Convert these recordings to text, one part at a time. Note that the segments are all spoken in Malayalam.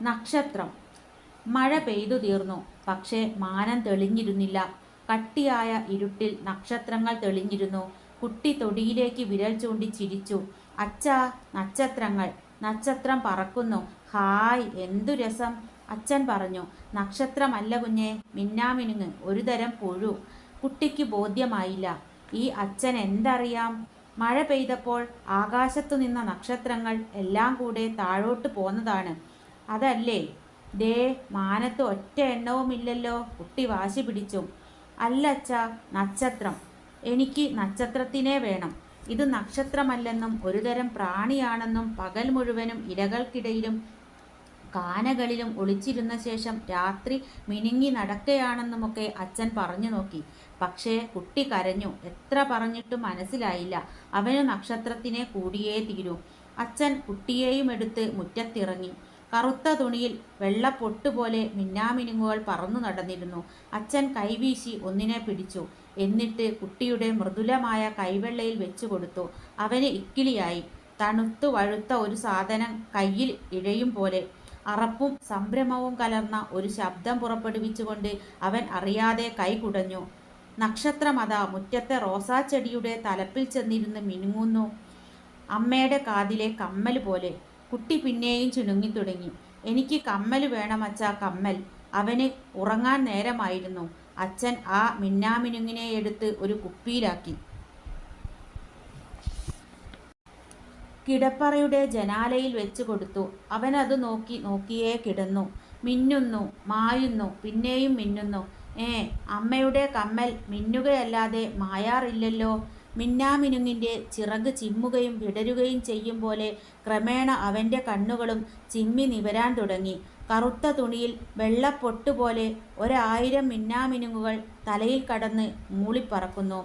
നക്ഷത്രം. മഴ പെയ്തു തീർന്നു. പക്ഷേ മാനം തെളിഞ്ഞിരുന്നില്ല. കട്ടിയായ ഇരുട്ടിൽ നക്ഷത്രങ്ങൾ തെളിഞ്ഞിരുന്നു. കുട്ടി തൊടിയിലേക്ക് വിരൽ ചൂണ്ടി ചിരിച്ചു. അച്ഛാ, നക്ഷത്രങ്ങൾ. നക്ഷത്രം പറക്കുന്നു. ഹായ്, എന്തു രസം! അച്ഛൻ പറഞ്ഞു. നക്ഷത്രമല്ല കുഞ്ഞെ, മിന്നാമിനുങ്ങ്, ഒരുതരം പുഴു. കുട്ടിക്ക് ബോധ്യമായില്ല. ഈ അച്ഛൻ എന്തറിയാം? മഴ പെയ്തപ്പോൾ ആകാശത്തു നിന്ന നക്ഷത്രങ്ങൾ എല്ലാം കൂടെ താഴോട്ട് പോന്നതാണ്. അതല്ലേ? ദേ, മാനത്ത് ഒറ്റ എണ്ണവുമില്ലല്ലോ. കുട്ടി വാശി പിടിച്ചു. അല്ലച്ചാ, നക്ഷത്രം. എനിക്ക് നക്ഷത്രത്തിനെ വേണം. ഇത് നക്ഷത്രമല്ലെന്നും ഒരുതരം പ്രാണിയാണെന്നും പകൽ മുഴുവനും ഇലകൾക്കിടയിലും കാനകളിലും ഒളിച്ചിരുന്ന ശേഷം രാത്രി മിനുങ്ങി നടക്കുകയാണെന്നുമൊക്കെ അച്ഛൻ പറഞ്ഞു നോക്കി. പക്ഷേ കുട്ടി കരഞ്ഞു. എത്ര പറഞ്ഞിട്ടും മനസ്സിലായില്ല. അവന് നക്ഷത്രത്തിനെ കൂടിയേ തീരൂ. അച്ഛൻ കുട്ടിയെയും എടുത്ത് മുറ്റത്തിറങ്ങി. കറുത്ത തുണിയിൽ വെള്ളപ്പൊട്ടുപോലെ മിന്നാമിനുങ്ങുകൾ പറന്നു നടന്നിരുന്നു. അച്ഛൻ കൈവീശി ഒന്നിനെ പിടിച്ചു. എന്നിട്ട് കുട്ടിയുടെ മൃദുലമായ കൈവെള്ളയിൽ വെച്ചു കൊടുത്തു. അവന് ഇക്കിളിയായി. തണുത്തു വഴുത്ത ഒരു സാധനം കയ്യിൽ ഇഴയും പോലെ. അറപ്പും സംഭ്രമവും കലർന്ന ഒരു ശബ്ദം പുറപ്പെടുവിച്ചുകൊണ്ട് അവൻ അറിയാതെ കൈ കുടഞ്ഞു. നക്ഷത്രമതാ മുറ്റത്തെ റോസാച്ചെടിയുടെ തലപ്പിൽ ചെന്നിരുന്ന് മിനുങ്ങുന്നു. അമ്മയുടെ കാതിലെ കമ്മൽ പോലെ. കുട്ടി പിന്നെയും ചുണുങ്ങി തുടങ്ങി. എനിക്ക് കമ്മൽ വേണമച്ചാ, കമ്മൽ. അവന് ഉറങ്ങാൻ നേരമായിരുന്നു. അച്ഛൻ ആ മിന്നാമിനുങ്ങിനെ എടുത്ത് ഒരു കുപ്പിയിലാക്കി. കിടപ്പറയുടെ ജനാലയിൽ വെച്ച് കൊടുത്തു. അവനത് നോക്കി നോക്കിയേ കിടന്നു. മിന്നുന്നു, മായുന്നു, പിന്നെയും മിന്നുന്നു. അമ്മയുടെ കമ്മൽ മിന്നുകയല്ലാതെ മായാറില്ലല്ലോ. മിന്നാമിനുങ്ങിൻ്റെ ചിറക് ചിമ്മുകയും വിടരുകയും ചെയ്യും പോലെ ക്രമേണ അവൻ്റെ കണ്ണുകളും ചിമ്മി നിവരാൻ തുടങ്ങി. കറുത്ത തുണിയിൽ വെള്ളപ്പൊട്ടുപോലെ 1000 മിന്നാമിനുങ്ങുകൾ തലയിൽ കടന്ന് മൂളിപ്പറക്കുന്നു.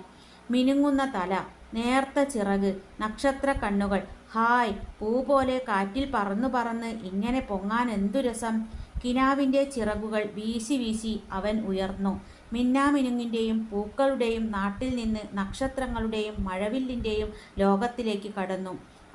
മിനുങ്ങുന്ന തല, നേർത്ത ചിറക്, നക്ഷത്ര കണ്ണുകൾ. ഹായ്, പൂ പോലെ കാറ്റിൽ പറന്നു പറന്ന് ഇങ്ങനെ പൊങ്ങാൻ എന്തു രസം! കിനാവിൻ്റെ ചിറകുകൾ വീശി വീശി അവൻ ഉയർന്നു. മിന്നാമിനുങ്ങിൻ്റെയും പൂക്കളുടെയും നാട്ടിൽ നിന്ന് നക്ഷത്രങ്ങളുടെയും മഴവില്ലിൻ്റെയും ലോകത്തിലേക്ക് കടന്നു.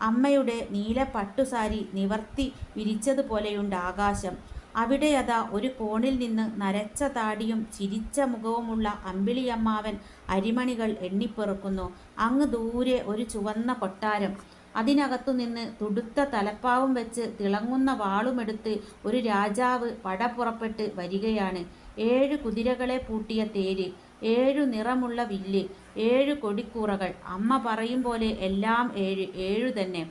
അമ്മയുടെ നീല പട്ടുസാരി നിവർത്തി വിരിച്ചതുപോലെയുണ്ട് ആകാശം. അവിടെയതാ ഒരു കോണിൽ നിന്ന് നരച്ച താടിയും ചിരിച്ച മുഖവുമുള്ള അമ്പിളിയമ്മാവൻ അരിമണികൾ എണ്ണിപ്പെറുക്കുന്നു. അങ്ങ് ദൂരെ ഒരു ചുവന്ന കൊട്ടാരം. അതിനകത്തുനിന്ന് തുടുത്ത തലപ്പാവും വെച്ച് തിളങ്ങുന്ന വാളുമെടുത്ത് ഒരു രാജാവ് പട പുറപ്പെട്ട് വരികയാണ്. 7 കുതിരകളെ പൂട്ടിയ തേര്, 7 നിറമുള്ള വില്ല്, 7 കൊടിക്കൂറകൾ. അമ്മ പറയും പോലെ എല്ലാം 7 തന്നെ.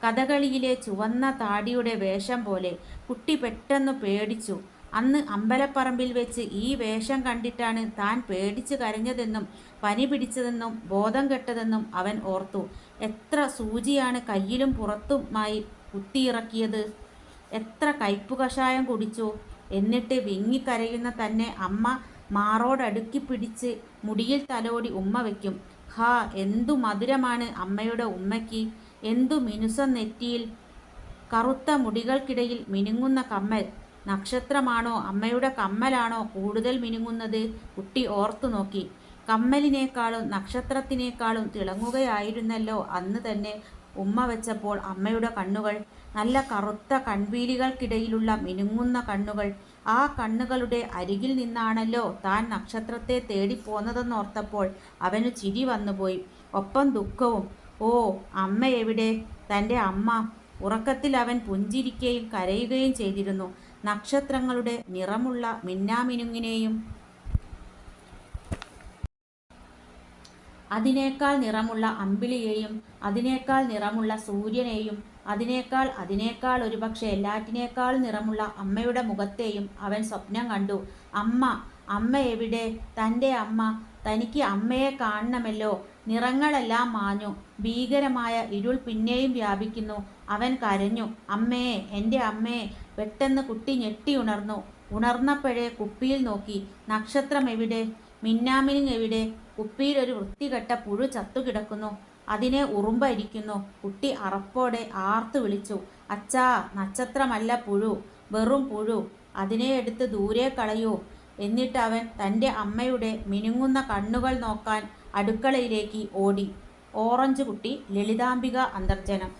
കഥകളിയിലെ ചുവന്ന താടിയുടെ വേഷം പോലെ. കുട്ടി പെട്ടെന്ന് പേടിച്ചു. അന്ന് അമ്പലപ്പറമ്പിൽ വെച്ച് ഈ വേഷം കണ്ടിട്ടാണ് താൻ പേടിച്ച് കരഞ്ഞതെന്നും പനി പിടിച്ചതെന്നും ബോധം കെട്ടതെന്നും അവൻ ഓർത്തു. എത്ര സൂചിയാണ് കയ്യിലും പുറത്തുമായി കുത്തിയിറക്കിയത്! എത്ര കയ്പു കഷായം കുടിച്ചു! എന്നിട്ട് വിങ്ങിക്കരയുന്ന തന്നെ അമ്മ മാറോടടുക്കി പിടിച്ച് മുടിയിൽ തലോടി ഉമ്മ വയ്ക്കും. ഹാ, എന്തു മധുരമാണ് അമ്മയുടെ ഉമ്മയ്ക്ക്! എന്തു മിനുസം നെറ്റിയിൽ! കറുത്ത മുടികൾക്കിടയിൽ മിനുങ്ങുന്ന കമ്മൽ. നക്ഷത്രമാണോ അമ്മയുടെ കമ്മലാണോ കൂടുതൽ മിനുങ്ങുന്നത്? കുട്ടി ഓർത്തു നോക്കി. കമ്മലിനേക്കാളും നക്ഷത്രത്തിനേക്കാളും തിളങ്ങുകയായിരുന്നല്ലോ അന്ന് തന്നെ ഉമ്മ വെച്ചപ്പോൾ അമ്മയുടെ കണ്ണുകൾ. നല്ല കറുത്ത കൺപീലികൾക്കിടയിലുള്ള മിനുങ്ങുന്ന കണ്ണുകൾ. ആ കണ്ണുകളുടെ അരികിൽ നിന്നാണല്ലോ താൻ നക്ഷത്രത്തെ തേടിപ്പോന്നതെന്നോർത്തപ്പോൾ അവന് ചിരി വന്നുപോയി, ഒപ്പം ദുഃഖവും. ഓ, അമ്മ എവിടെ? തൻ്റെ അമ്മ! ഉറക്കത്തിൽ അവൻ പുഞ്ചിരിക്കുകയും കരയുകയും ചെയ്തിരുന്നു. നക്ഷത്രങ്ങളുടെ നിറമുള്ള മിന്നാമിനുങ്ങിനെയും അതിനേക്കാൾ നിറമുള്ള അമ്പിളിയെയും അതിനേക്കാൾ നിറമുള്ള സൂര്യനെയും അതിനേക്കാൾ ഒരുപക്ഷെ എല്ലാറ്റിനേക്കാൾ നിറമുള്ള അമ്മയുടെ മുഖത്തെയും അവൻ സ്വപ്നം കണ്ടു. അമ്മ! അമ്മ എവിടെ? തൻ്റെ അമ്മ! തനിക്ക് അമ്മയെ കാണണമല്ലോ. നിറങ്ങളെല്ലാം മാഞ്ഞു. ഭീകരമായ ഇരുൾ പിന്നെയും വ്യാപിക്കുന്നു. അവൻ കരഞ്ഞു. അമ്മേ, എൻ്റെ അമ്മേ! പെട്ടെന്ന് കുട്ടി ഞെട്ടിയുണർന്നു. ഉണർന്നപ്പോഴേ കുപ്പിയിൽ നോക്കി. നക്ഷത്രം എവിടെ? മിന്നാമിനുങ്ങ് എവിടെ? കുപ്പിയിൽ ഒരു വൃത്തികെട്ട പുഴു ചത്തുകിടക്കുന്നു. അതിനെ ഉറുമ്പരിക്കുന്നു. കുട്ടി അറപ്പോടെ ആർത്തു വിളിച്ചു. അച്ഛാ, നക്ഷത്രമല്ല പുഴു, വെറും പുഴു. അതിനെ എടുത്ത് ദൂരെ കളയൂ. എന്നിട്ട് അവൻ തൻ്റെ അമ്മയുടെ മിനുങ്ങുന്ന കണ്ണുകൾ നോക്കാൻ അടുക്കളയിലേക്ക് ഓടി. ഓറഞ്ച് കുട്ടി, ലളിതാംബിക അന്തർജനം.